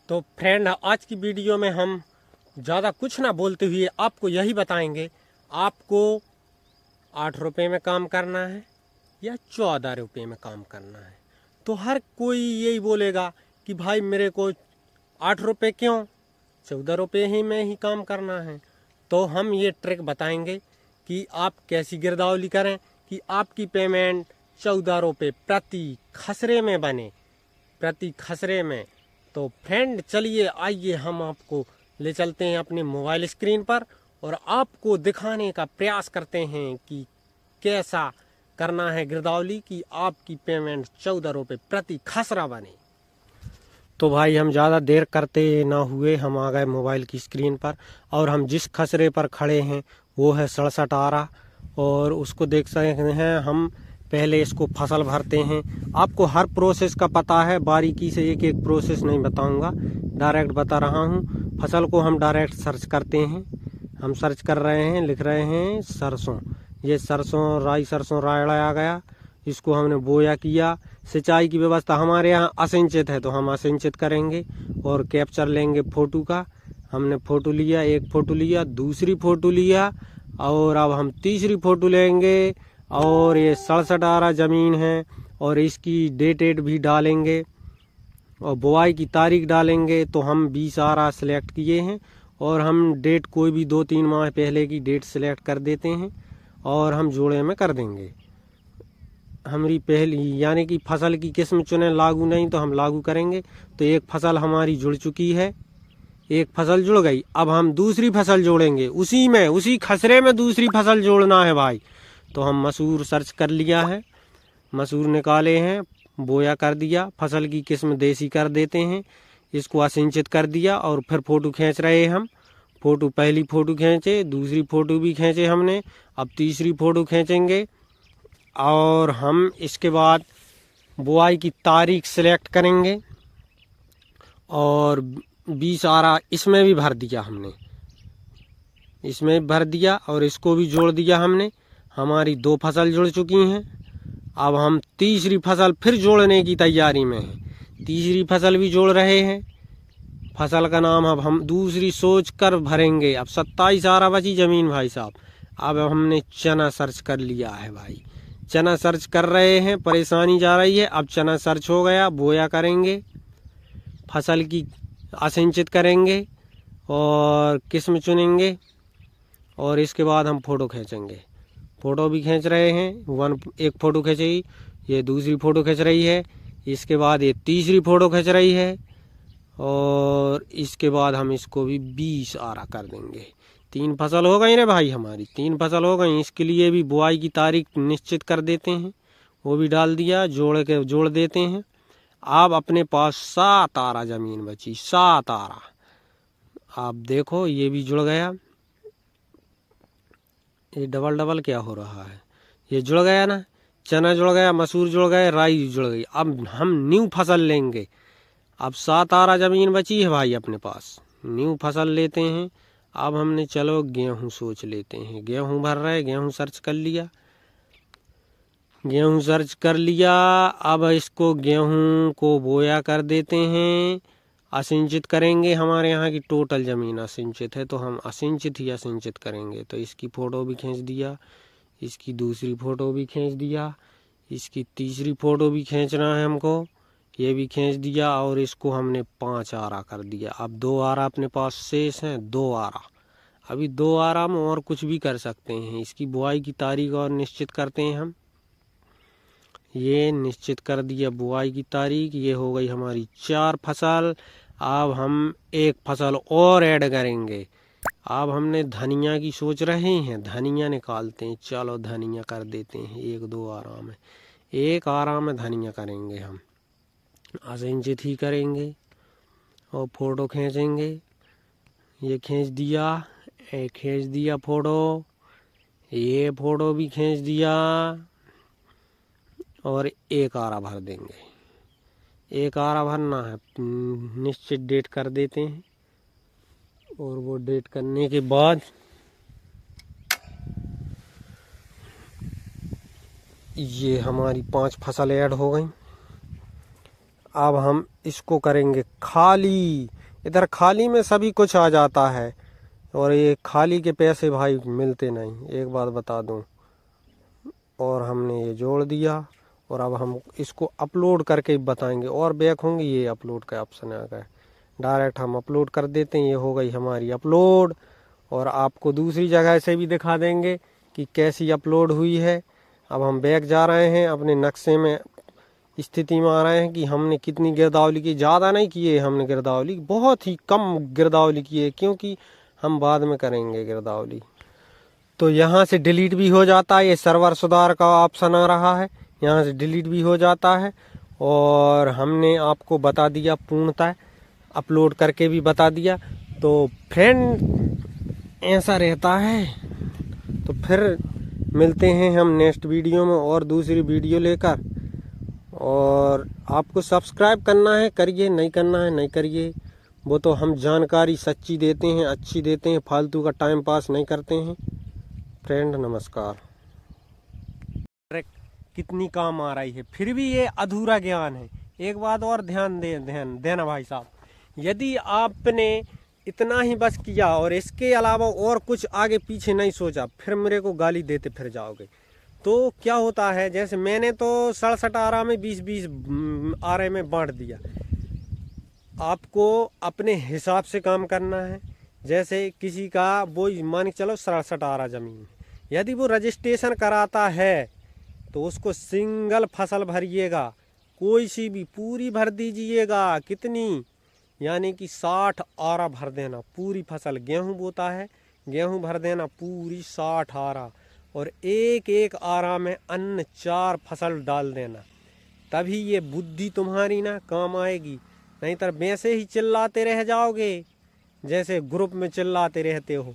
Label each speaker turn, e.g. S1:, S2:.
S1: तो फ्रेंड, आज की वीडियो में हम ज़्यादा कुछ ना बोलते हुए आपको यही बताएंगे, आपको 8 रुपये में काम करना है या 14 रुपये में काम करना है। तो हर कोई यही बोलेगा कि भाई मेरे को 8 रुपये क्यों, 14 रुपये ही में ही काम करना है। तो हम ये ट्रिक बताएंगे कि आप कैसी गिरदावरी करें कि आपकी पेमेंट 14 रुपये प्रति खसरे में बने, प्रति खसरे में। तो फ्रेंड चलिए आइए हम आपको ले चलते हैं अपने मोबाइल स्क्रीन पर और आपको दिखाने का प्रयास करते हैं कि कैसा करना है गिरदावरी कि आपकी पेमेंट 14 रुपये प्रति खसरा बने। तो भाई हम ज़्यादा देर करते ना हुए हम आ गए मोबाइल की स्क्रीन पर और हम जिस खसरे पर खड़े हैं वो है 67 आरा और उसको देख सकते हैं। हम पहले इसको फसल भरते हैं। आपको हर प्रोसेस का पता है, बारीकी से एक एक प्रोसेस नहीं बताऊंगा, डायरेक्ट बता रहा हूं। फसल को हम डायरेक्ट सर्च करते हैं। हम सर्च कर रहे हैं, लिख रहे हैं सरसों। ये सरसों रायड़ा आ गया, इसको हमने बोया किया। सिंचाई की व्यवस्था हमारे यहाँ असिंचित है तो हम असिंचित करेंगे और कैप्चर लेंगे फोटो का। हमने फोटो लिया, एक फोटो लिया, दूसरी फोटो लिया और अब हम तीसरी फोटो लेंगे। और ये 67 आरा ज़मीन है और इसकी डेट भी डालेंगे और बुआई की तारीख डालेंगे। तो हम 20 आरा सिलेक्ट किए हैं और हम डेट कोई भी 2-3 माह पहले की डेट सिलेक्ट कर देते हैं और हम जोड़े में कर देंगे। हमारी पहली यानी कि फसल की किस्म चुने, लागू नहीं तो हम लागू करेंगे। तो एक फसल हमारी जुड़ चुकी है, एक फसल जुड़ गई। अब हम दूसरी फसल जोड़ेंगे, उसी खसरे में दूसरी फसल जोड़ना है भाई। तो हम मसूर सर्च कर लिया है, मसूर निकाले हैं, बोया कर दिया, फसल की किस्म देसी कर देते हैं, इसको असिंचित कर दिया और फिर फोटो खींच रहे हैं हम। फोटो पहली फोटो खींचे, दूसरी फोटो भी खींचे हमने, अब तीसरी फोटो खींचेंगे और हम इसके बाद बुआई की तारीख सिलेक्ट करेंगे और 20 आरा इसमें भी भर दिया हमने, इसमें भर दिया और इसको भी जोड़ दिया हमने। हमारी 2 फसल जुड़ चुकी हैं। अब हम तीसरी फसल फिर जोड़ने की तैयारी में हैं, तीसरी फसल भी जोड़ रहे हैं। फसल का नाम अब हम दूसरी सोच कर भरेंगे। अब 27 आरा बची ज़मीन भाई साहब। अब हमने चना सर्च कर लिया है भाई, चना सर्च कर रहे हैं, परेशानी जा रही है। अब चना सर्च हो गया, बोया करेंगे, फसल की असिंचित करेंगे और किस्म चुनेंगे और इसके बाद हम फोटो खींचेंगे। फोटो भी खींच रहे हैं, एक फ़ोटो खींची, ये दूसरी फ़ोटो खींच रही है, इसके बाद ये तीसरी फ़ोटो खींच रही है और इसके बाद हम इसको भी 20 आरा कर देंगे। 3 फसल हो गई ना भाई, हमारी 3 फसल हो गई। इसके लिए भी बुआई की तारीख निश्चित कर देते हैं, वो भी डाल दिया, जोड़ देते हैं। अब अपने पास 7 आरा ज़मीन बची, 7 आरा। आप देखो ये भी जुड़ गया, ये डबल क्या हो रहा है, ये जुड़ गया ना, चना जुड़ गया, मसूर जुड़ गए, राई जुड़ गई। अब हम न्यू फसल लेंगे। अब 7 आरा ज़मीन बची है भाई अपने पास, न्यू फसल लेते हैं। अब हमने चलो गेहूं सोच लेते हैं, गेहूं भर रहे, गेहूं सर्च कर लिया, गेहूं सर्च कर लिया। अब इसको गेहूं को बोया कर देते हैं, असिंचित करेंगे। हमारे यहाँ की टोटल ज़मीन असिंचित है तो हम असिंचित ही असिंचित करेंगे। तो इसकी फ़ोटो भी खींच दिया, इसकी दूसरी फ़ोटो भी खींच दिया, इसकी तीसरी फ़ोटो भी खींचना है हमको, ये भी खींच दिया और इसको हमने 5 आरा कर दिया। अब 2 आरा अपने पास शेष हैं, 2 आरा। अभी 2 आरा में और कुछ भी कर सकते हैं। इसकी बुआई की तारीख और निश्चित करते हैं हम, ये निश्चित कर दिया बुआई की तारीख। ये हो गई हमारी 4 फसल। अब हम एक फसल और ऐड करेंगे। अब हमने धनिया की सोच रहे हैं, धनिया निकालते हैं। चलो धनिया कर देते हैं 1-2 आरा में, 1 आरा में धनिया करेंगे हम, असिंचित ही करेंगे और फोटो खींचेंगे। ये खींच दिया फोटो, ये फोटो भी खींच दिया और 1 आरा भर देंगे। 1 आरा भरना है, निश्चित डेट कर देते हैं और वो डेट करने के बाद ये हमारी 5 फसल ऐड हो गई। अब हम इसको करेंगे खाली। इधर खाली में सभी कुछ आ जाता है, और ये खाली के पैसे भाई मिलते नहीं, एक बात बता दूं। और हमने ये जोड़ दिया, और अब हम इसको अपलोड करके बताएंगे। और बैक होंगे, ये अपलोड का ऑप्शन आ गया, डायरेक्ट हम अपलोड कर देते हैं। ये हो गई हमारी अपलोड, और आपको दूसरी जगह से भी दिखा देंगे कि कैसी अपलोड हुई है। अब हम बैक जा रहे हैं, अपने नक्शे में स्थिति में आ रहे हैं कि हमने कितनी गिरदावली की। ज़्यादा नहीं किए हमने गिरदावली, बहुत ही कम गिरदावली की है, क्योंकि हम बाद में करेंगे गिरदावली। तो यहाँ से डिलीट भी हो जाता है, ये सर्वर सुधार का ऑप्शन आ रहा है, यहाँ से डिलीट भी हो जाता है। और हमने आपको बता दिया पूर्णतः, अपलोड करके भी बता दिया। तो फ्रेंड ऐसा रहता है। तो फिर मिलते हैं हम नेक्स्ट वीडियो में और दूसरी वीडियो लेकर। और आपको सब्सक्राइब करना है करिए, नहीं करना है नहीं करिए, वो तो हम जानकारी सच्ची देते हैं, अच्छी देते हैं, फालतू का टाइम पास नहीं करते हैं। फ्रेंड नमस्कार। कितनी काम आ रही है, फिर भी ये अधूरा ज्ञान है। एक बात और ध्यान देना भाई साहब, यदि आपने इतना ही बस किया और इसके अलावा और कुछ आगे पीछे नहीं सोचा, फिर मेरे को गाली देते फिर जाओगे। तो क्या होता है, जैसे मैंने तो 67 आरा में 20-20 आरे में बांट दिया। आपको अपने हिसाब से काम करना है। जैसे किसी का वो मान के चलो 67 आरा जमीन, यदि वो रजिस्ट्रेशन कराता है तो उसको सिंगल फसल भरिएगा, कोई सी भी पूरी भर दीजिएगा। कितनी, यानी कि 60 आरा भर देना पूरी फसल। गेहूं बोता है, गेहूं भर देना पूरी 60 आरा, और एक एक आरा में अन्न 4 फसल डाल देना। तभी ये बुद्धि तुम्हारी ना काम आएगी, नहीं तो वैसे ही चिल्लाते रह जाओगे जैसे ग्रुप में चिल्लाते रहते हो।